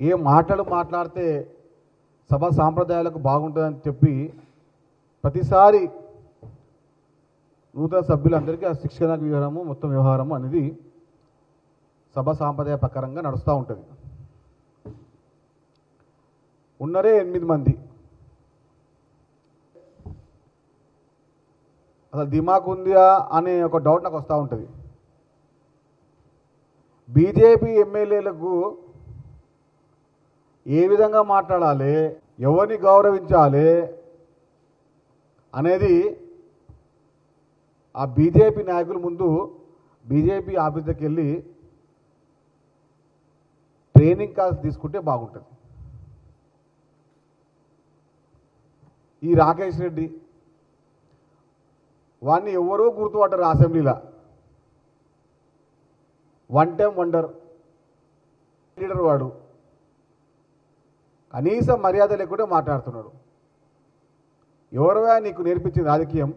ఏ మాటలు మాట్లాడితే సభ సాంప్రదాయాలకు బాగుంటుందని చెప్పి ప్రతిసారి నూతన సభ్యులందరికీ ఆ శిక్షణ వ్యవహారము మొత్తం వ్యవహారము అనేది సభ సాంప్రదాయ ప్రకారంగా నడుస్తూ ఉంటుంది. ఉన్నరే 8 మంది. అసలు దిమాక్ ఉందా అనే ఒక డౌట్ నాకు వస్తూ ఉంటుంది. బీజేపీ ఎమ్మెల్యేలకు ఏ విధంగా మాట్లాడాలి, ఎవరిని గౌరవించాలి అనేది ఆ బీజేపీ నాయకుల ముందు బీజేపీ ఆఫీస్ దగ్గరికి వెళ్ళి ట్రైనింగ్ క్లాస్ తీసుకుంటే బాగుంటుంది. ఈ రాకేష్ రెడ్డి వాడిని ఎవరో గుర్తుపట్టారు అసెంబ్లీలో. వన్ టైం వండర్ లీడర్ వాడు. కనీసం మర్యాద లేకుండా మాట్లాడుతున్నాడు. ఎవరువా నీకు నేర్పించింది రాజకీయం?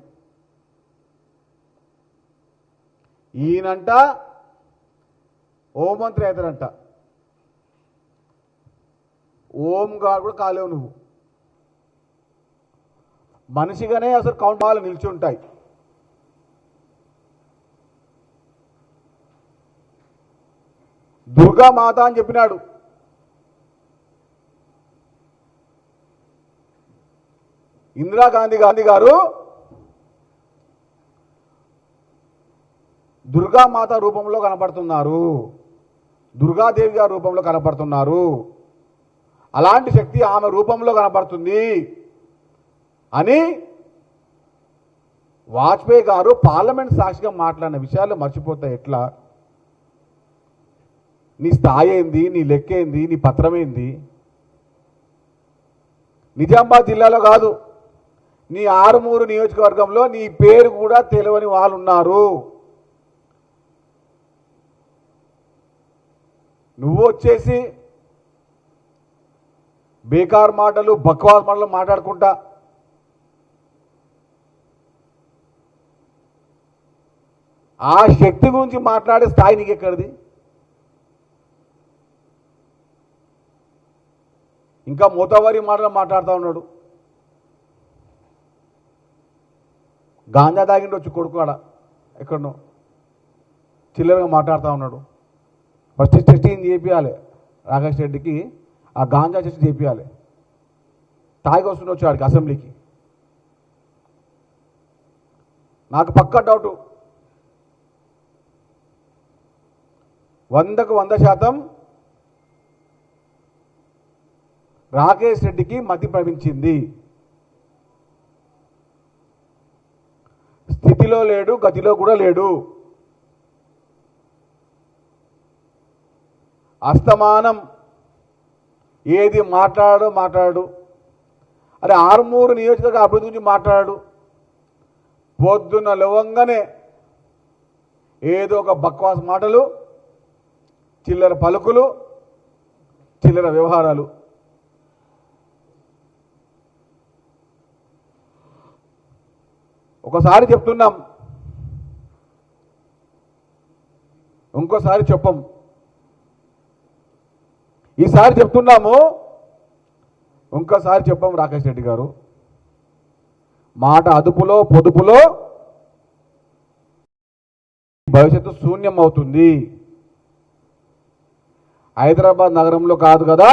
ఈయనంట హోంమంత్రి అవుతారంట. ఓం గారు కూడా కాలేవు నువ్వు. మనిషిగానే అసలు కౌంట్ బాల్ నిలిచి ఉంటాయి. దుర్గా మాత అని చెప్పినాడు. ఇందిరాగాంధీ గారు దుర్గామాత రూపంలో కనపడుతున్నారు, దుర్గాదేవి గారి రూపంలో కనపడుతున్నారు, అలాంటి శక్తి ఆమె రూపంలో కనపడుతుంది అని వాజ్పేయి గారు పార్లమెంట్ సాక్షిగా మాట్లాడిన విషయాలు మర్చిపోతే ఎట్లా? నీ స్థాయి ఏంది, నీ లెక్క ఏంది, నీ పత్రం ఏంది? నిజామాబాద్ జిల్లాలో కాదు, నీ ఆరుమూరు నియోజకవర్గంలో నీ పేరు కూడా తెలియని వాళ్ళు ఉన్నారు. నువ్వు వచ్చేసి బేకార్ మాటలు, బక్వాస్ మాటలు మాట్లాడుకుంటా ఆ శక్తి గురించి మాట్లాడే స్థాయి నీకు ఎక్కడిది? ఇంకా మూతవారి మాటలు మాట్లాడుతూ ఉన్నాడు. గాంజా తాగిండి వచ్చి కొడుకువాడ ఎక్కడనో చిల్లరగా మాట్లాడుతూ ఉన్నాడు. ఫస్ట్ టెస్టింగ్ చేయించాలి రాకేష్ రెడ్డికి, ఆ గాంజా టెస్ట్ చేయించాలి. తాగి వస్తుండే వచ్చాడికి అసెంబ్లీకి. నాకు పక్కా డౌటు, 100కు 100% రాకేష్ రెడ్డికి మతి ప్రవహించింది. స్థితిలో లేడు, గతిలో కూడా లేడు. అస్తమానం ఏది మాట్లాడు. అరే ఆరుమూరు నియోజకవర్గ అభివృద్ధి గురించి మాట్లాడు. పొద్దున్న లేవంగానే ఏదో ఒక బక్వాస్ మాటలు, చిల్లర పలుకులు, చిల్లర వ్యవహారాలు. ఒకసారి చెప్తున్నాం, ఇంకోసారి చెప్పం. ఈసారి చెప్తున్నాము, ఇంకోసారి చెప్పం. రాకేష్ రెడ్డి గారు మాట అదుపులో పొదుపులో భవిష్యత్తు శూన్యం అవుతుంది. హైదరాబాద్ నగరంలో కాదు కదా,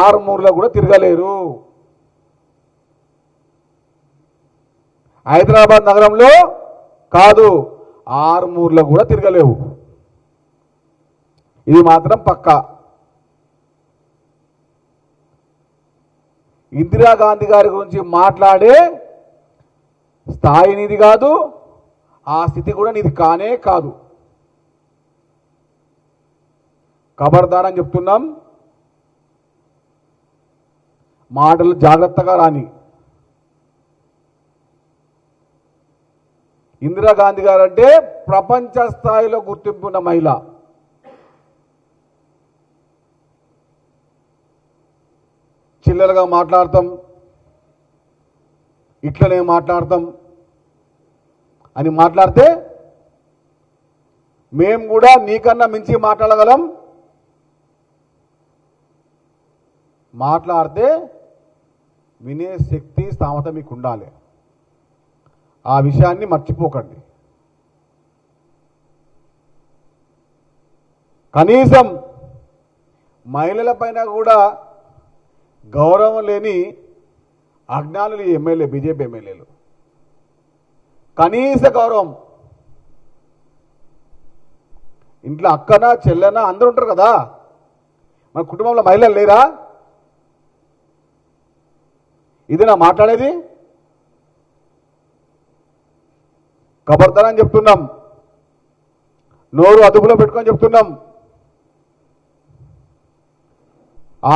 ఆరుమూరులో కూడా తిరగలేరు. హైదరాబాద్ నగరంలో కాదు, ఆరుమూరులో కూడా తిరగలేవు. ఇది మాత్రం పక్కా. ఇందిరాగాంధీ గారి గురించి మాట్లాడే స్థాయి నీది కాదు, ఆ స్థితి కూడా నీది కానే కాదు. ఖబర్దార్ అని చెప్తున్నాం. మాటలు జాగ్రత్తగా రాని. ఇందిరాగాంధీ గారు అంటే ప్రపంచ స్థాయిలో గుర్తింపు ఉన్న మహిళ. చిల్లరగా మాట్లాడతాం, ఇట్లనే మాట్లాడతాం అని మాట్లాడితే మేము కూడా నీకన్నా మించి మాట్లాడగలం. మాట్లాడితే వినే శక్తి స్థామత మీకు ఉండాలి. ఆ విషయాన్ని మర్చిపోకండి. కనీసం మహిళల పైన కూడా గౌరవం లేని అజ్ఞానులు ఎమ్మెల్యే, బీజేపీ ఎమ్మెల్యేలు. కనీస గౌరవం. ఇంట్లో అక్కన చెల్లెన అందరూ ఉంటారు కదా, మన కుటుంబంలో మహిళలు లేరా? ఇది నా మాట్లాడేది. ఖబర్దారని చెప్తున్నాం, నోరు అదుపులో పెట్టుకొని చెప్తున్నాం.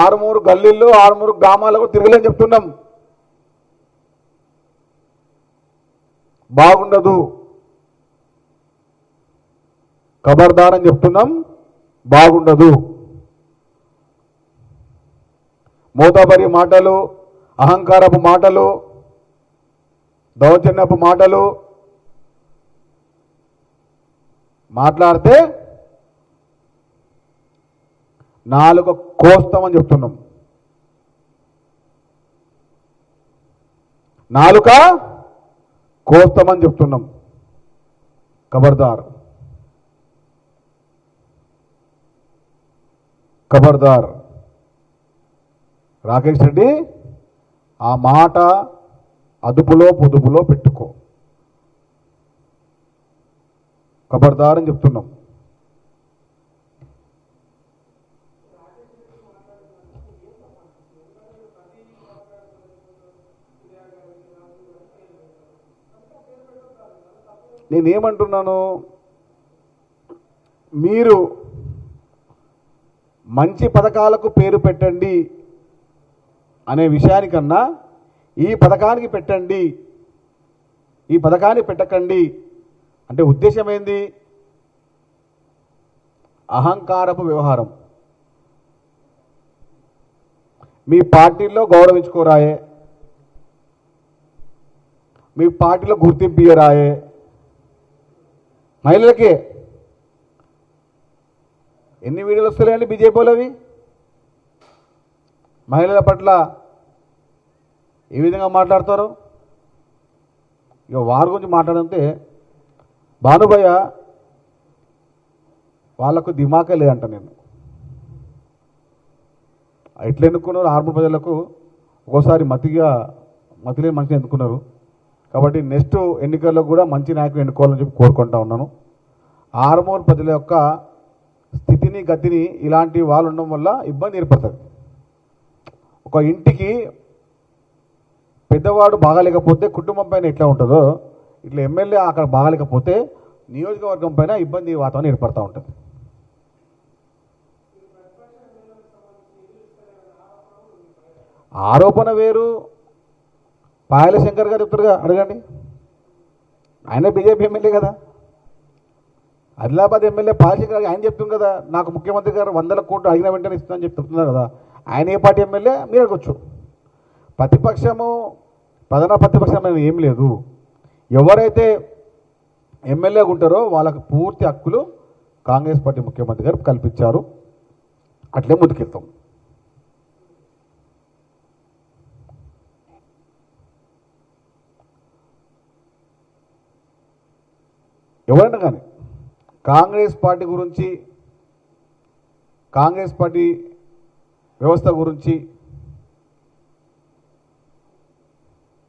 6 గల్లీల్లో 6 గ్రామాలకు తిరగలేని చెప్తున్నాం. బాగుండదు. ఖబర్దారని చెప్తున్నాం, బాగుండదు. మోతాబరి మాటలు, అహంకారపు మాటలు, దౌర్జన్యపు మాటలు మాట్లాడితే నాలుక కోస్తామని చెప్తున్నాం. నాలుక కోస్తామని చెప్తున్నాం. ఖబర్దార్, ఖబర్దార్. రాకేష్ రెడ్డి, ఆ మాట అదుపులో పొదుపులో పెట్టుకో. ఖబర్దార్ అని చెప్తున్నాం. నేనేమంటున్నాను, మీరు మంచి పథకాలకు పేరు పెట్టండి అనే విషయానికన్నా ఈ పథకానికి పెట్టండి, ఈ పథకాన్ని పెట్టకండి అంటే ఉద్దేశం ఏంది? అహంకారపు వ్యవహారం. మీ పార్టీలో గౌరవించుకోరాయే, మీ పార్టీలో గుర్తింపు ఇయ్యరాయే. మహిళలకి ఎన్ని వీడియోలు వస్తున్నాయండి బీజేపీలో? అవి మహిళల పట్ల ఏ విధంగా మాట్లాడతారు? ఇక వారి గురించి మాట్లాడితే భానుభయ్య వాళ్ళకు దిమాకే లేదంట. నేను ఎట్లా ఎన్నుకున్నారు? ఆర్మూర్ ప్రజలకు ఒక్కోసారి మతిలేని మనిషిని ఎన్నుకున్నారు. కాబట్టి నెక్స్ట్ ఎన్నికల్లో కూడా మంచి నాయకులు ఎన్నుకోవాలని చెప్పి కోరుకుంటా ఉన్నాను. ఆర్మూర్ ప్రజల యొక్క స్థితిని గతిని ఇలాంటి వాళ్ళు ఉండడం వల్ల ఇబ్బంది ఏర్పడుతుంది. ఒక ఇంటికి పెద్దవాడు బాగాలేకపోతే కుటుంబం పైన ఎట్లా ఉంటుందో ఇట్లా ఎమ్మెల్యే అక్కడ బాగాలేకపోతే నియోజకవర్గం పైన ఇబ్బంది వాతావరణం ఏర్పడుతూ ఉంటుంది. ఆరోపణ వేరు. పాయల శంకర్ గారు చెప్తారుగా, అడగండి. ఆయన బీజేపీ ఎమ్మెల్యే కదా. ఆదిలాబాద్ ఎమ్మెల్యే పాయల శంకర్ గారు ఆయన చెప్తుంది కదా, నాకు ముఖ్యమంత్రి గారు 100 కోట్లు అడిగిన వెంటనే ఇస్తుందని చెప్తున్నారు కదా. ఆయన ఏ పార్టీ ఎమ్మెల్యే మీరు అడగొచ్చు. ప్రతిపక్షము ప్రధాన ప్రతిపక్షం అనేది ఏం లేదు. ఎవరైతే ఎమ్మెల్యేగా ఉంటారో వాళ్ళకు పూర్తి హక్కులు కాంగ్రెస్ పార్టీ ముఖ్యమంత్రి గారు కల్పించారు. అట్లే ముందుకెళ్తాం. ఎవరైనా కానీ కాంగ్రెస్ పార్టీ గురించి, కాంగ్రెస్ పార్టీ వ్యవస్థ గురించి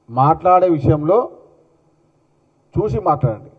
మాట్లాడే విషయంలో చూసి మాట్లాడండి.